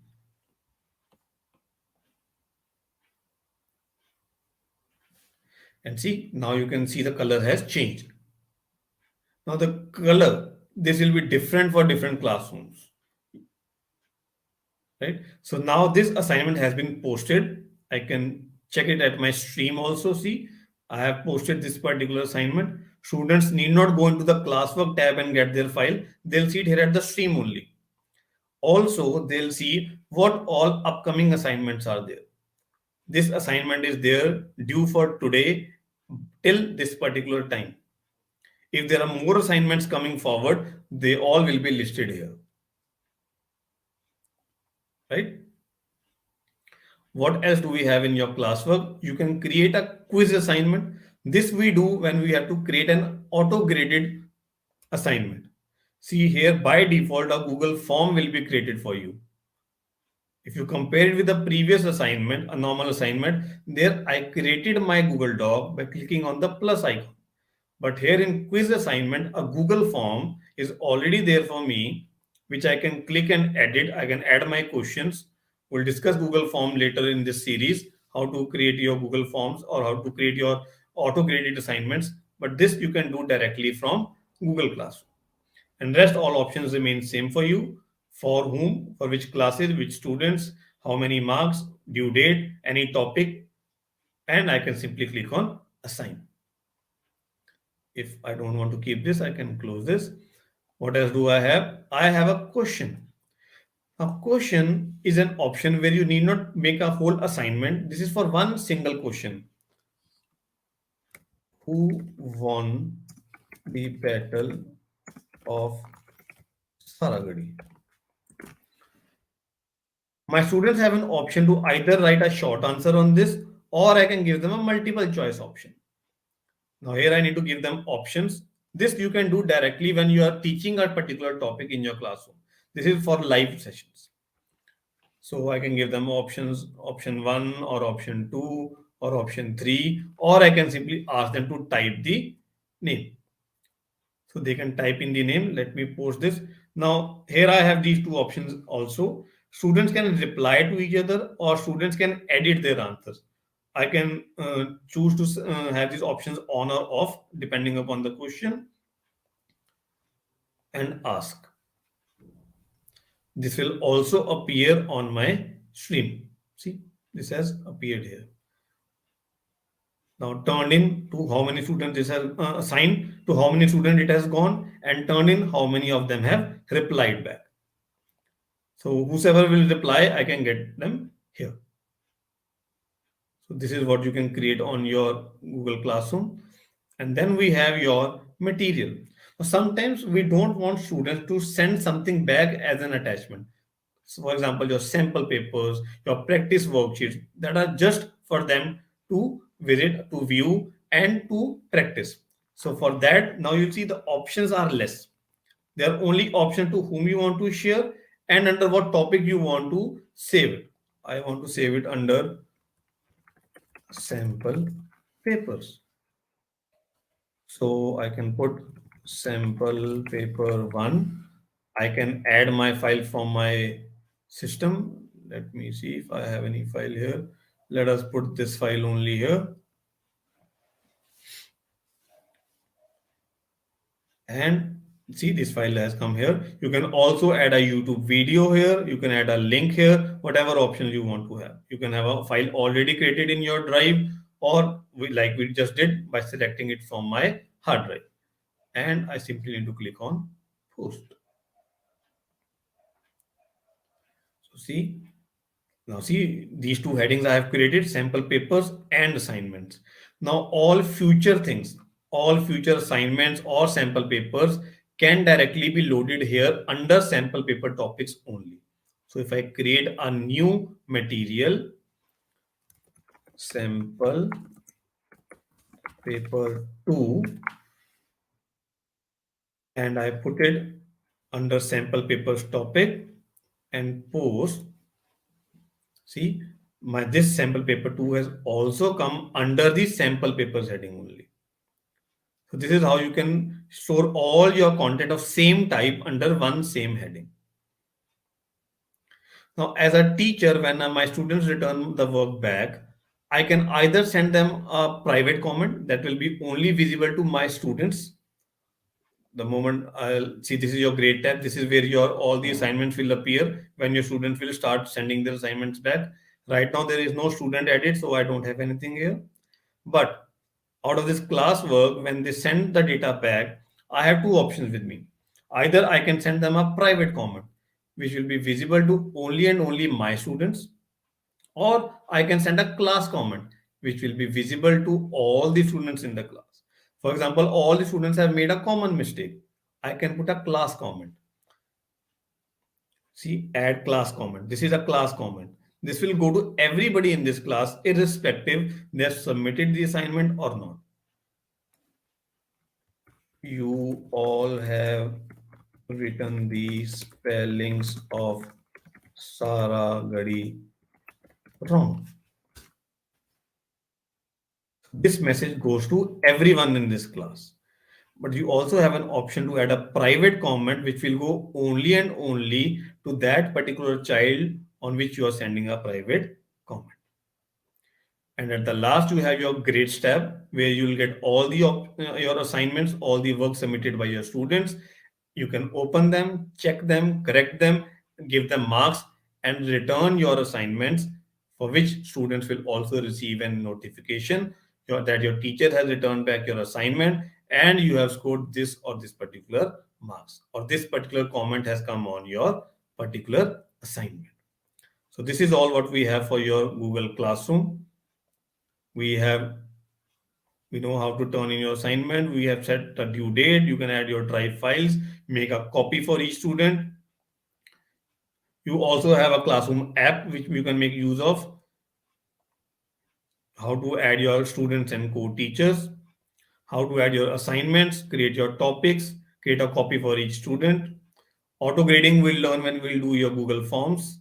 And see, now you can see the color has changed. Now the color, this will be different for different classrooms. Right? So now this assignment has been posted. I can check it at my stream also. See, I have posted this particular assignment. Students need not go into the classwork tab and get their file. They'll see it here at the stream only. Also, they'll see what all upcoming assignments are there. This assignment is there due for today till this particular time. If there are more assignments coming forward, they all will be listed here. Right? What else do we have in your classwork? You can create a quiz assignment. This we do when we have to create an auto-graded assignment. See here, by default, a Google form will be created for you. If you compare it with the previous assignment, a normal assignment, there I created my Google Doc by clicking on the plus icon. But here in quiz assignment, a Google form is already there for me, which I can click and edit. I can add my questions. We'll discuss Google form later in this series, how to create your Google forms or how to create your auto-graded assignments. But this you can do directly from Google Classroom. And rest all options remain same for you. For whom, for which classes, which students, how many marks, due date, any topic, and I can simply click on assign. If I don't want to keep this, I can close this. What else do I have? I have a question. A question is an option where you need not make a whole assignment. This is for one single question. Who won the battle of Saragadi? My students have an option to either write a short answer on this or I can give them a multiple choice option. Now here I need to give them options. This you can do directly when you are teaching a particular topic in your classroom. This is for live sessions. So I can give them options, option 1 or option 2 or option 3, or I can simply ask them to type the name. So they can type in the name. Let me post this. Now here I have these two options also. Students can reply to each other or students can edit their answers. I can choose to have these options on or off depending upon the question and ask. This will also appear on my stream. See, this has appeared here. Now turned in to how many students this has assigned, to how many students it has gone, and turned in how many of them have replied back. So whosoever will reply, I can get them here. So this is what you can create on your Google Classroom. And then we have your material. Sometimes we don't want students to send something back as an attachment. So for example, your sample papers, your practice worksheets that are just for them to visit, to view, and to practice. So for that, now you see the options are less. There are only option to whom you want to share and under what topic you want to save it. I want to save it under sample papers. So I can put sample paper 1. I can add my file from my system. Let me see if I have any file here. Let us put this file only here. And see, this file has come here. You can also add a YouTube video here. You can add a link here, whatever options you want to have. You can have a file already created in your drive, or like we just did by selecting it from my hard drive. And I simply need to click on post. So see, now see these two headings I have created: sample papers and assignments. Now all future assignments or sample papers can directly be loaded here under sample paper topics only. So if I create a new material, sample paper 2, and I put it under sample papers topic and post. See, my this sample paper 2 has also come under the sample papers heading only. So this is how you can store all your content of same type under one same heading. Now, as a teacher, when my students return the work back, I can either send them a private comment that will be only visible to my students. The moment I'll see this is your grade tab, this is where your all the assignments will appear when your students will start sending their assignments back. Right now there is no student edit, so I don't have anything here. But out of this classwork, when they send the data back, I have two options with me. Either I can send them a private comment, which will be visible to only and only my students, or I can send a class comment, which will be visible to all the students in the class. For example, all the students have made a common mistake. I can put a class comment. See, add class comment. This is a class comment. This will go to everybody in this class, irrespective they have submitted the assignment or not. You all have written the spellings of Sara Gadi wrong. This message goes to everyone in this class. But you also have an option to add a private comment which will go only and only to that particular child on which you are sending a private comment. And at the last, you have your grades tab where you will get all the your assignments, all the work submitted by your students. You can open them, check them, correct them, give them marks, and return your assignments, for which students will also receive a notification that your teacher has returned back your assignment and you have scored this or this particular marks, or this particular comment has come on your particular assignment. So this is all what we have for your Google Classroom. We know how to turn in your assignment. We have set a due date. You can add your drive files, make a copy for each student. You also have a classroom app which you can make use of. How to add your students and co-teachers, how to add your assignments, create your topics, create a copy for each student. Auto grading we'll learn when we'll do your Google Forms.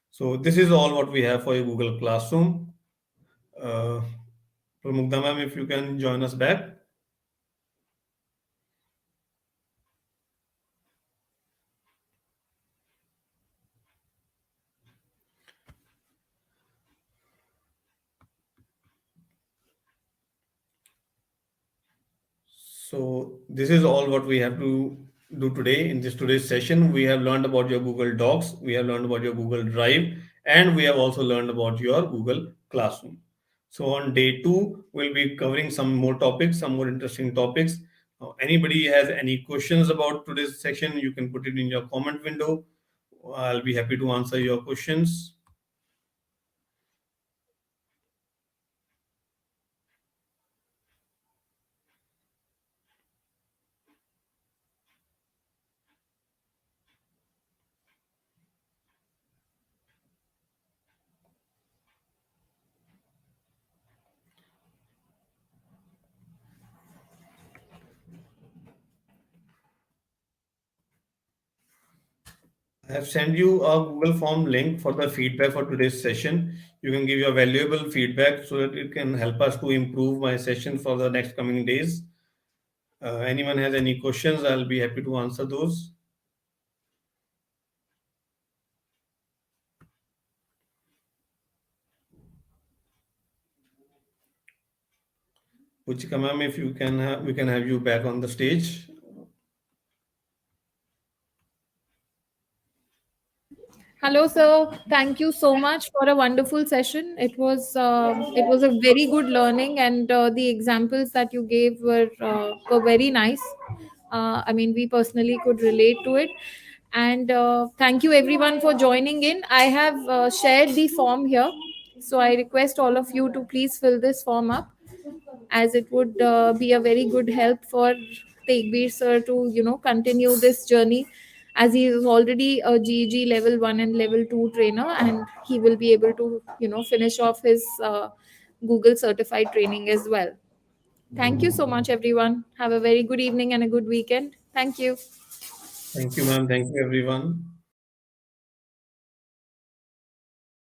So this is all what we have for your Google Classroom. Pramukta ma'am, if you can join us back. So this is all what we have to do today. In this today's session, we have learned about your Google Docs, we have learned about your Google Drive, and we have also learned about your Google Classroom. So on day 2, we'll be covering some more topics, some more interesting topics. Anybody has any questions about today's session, you can put it in your comment window. I'll be happy to answer your questions. I have sent you a Google Form link for the feedback for today's session. You can give your valuable feedback so that it can help us to improve my session for the next coming days. Anyone has any questions, I'll be happy to answer those. Puchika ma'am, if you can, we can have you back on the stage. Hello, sir. Thank you so much for a wonderful session. It was a very good learning, and the examples that you gave were very nice. I mean, we personally could relate to it. And thank you everyone for joining in. I have shared the form here, so I request all of you to please fill this form up, as it would be a very good help for Tegbir sir to continue this journey, as he is already a GEG level 1 and level 2 trainer, and he will be able to finish off his Google certified training as well. Thank you so much, everyone. Have a very good evening and a good weekend. Thank you. Thank you, ma'am. Thank you, everyone.